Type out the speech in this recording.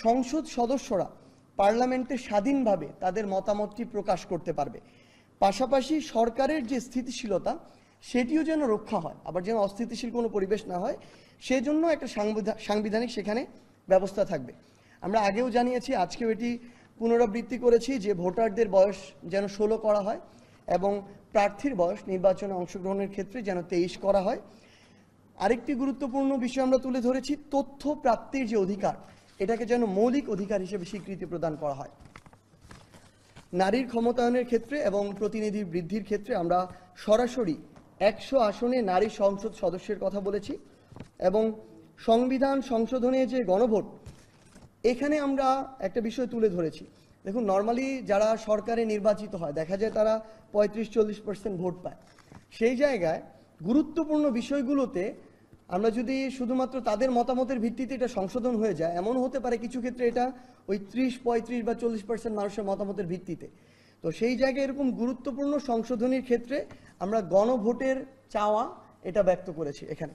সংসদ সদস্যরা পার্লামেন্টে স্বাধীনভাবে তাদের মতামতটি প্রকাশ করতে পারবে। পাশাপাশি সরকারের যে স্থিতিশীলতা সেটিও যেন রক্ষা হয়, আবার যেন অস্থিতিশীল কোনো পরিবেশ না হয়, সেজন্য একটা সাংবিধানিক সেখানে ব্যবস্থা থাকবে। আমরা আগেও জানিয়েছি, আজকেও এটি পুনরাবৃত্তি করেছি যে ভোটারদের বয়স যেন 16 করা হয় এবং প্রার্থীর বয়স নির্বাচনে অংশগ্রহণের ক্ষেত্রে যেন 23 করা হয়। আরেকটি গুরুত্বপূর্ণ বিষয় আমরা তুলে ধরেছি, তথ্য প্রাপ্তির যে অধিকার, এটাকে যেন মৌলিক অধিকার হিসেবে স্বীকৃতি প্রদান করা হয়। নারীর ক্ষমতায়নের ক্ষেত্রে এবং প্রতিনিধি বৃদ্ধির ক্ষেত্রে আমরা সরাসরি 100 আসনে নারী সংসদ সদস্যের কথা বলেছি এবং সংবিধান সংশোধনে যে গণভোট, এখানে আমরা একটা বিষয় তুলে ধরেছি। দেখুন, নর্মালি যারা সরকারে নির্বাচিত হয় দেখা যায় তারা 35-40% ভোট পায়। সেই জায়গায় গুরুত্বপূর্ণ বিষয়গুলোতে আমরা যদি শুধুমাত্র তাদের মতামতের ভিত্তিতে এটা সংশোধন হয়ে যায়, এমন হতে পারে কিছু ক্ষেত্রে এটা ওই 30-35 বা 40% মানুষের মতামতের ভিত্তিতে। তো সেই জায়গায় এরকম গুরুত্বপূর্ণ সংশোধনীর ক্ষেত্রে আমরা গণভোটের চাওয়া এটা ব্যক্ত করেছি এখানে।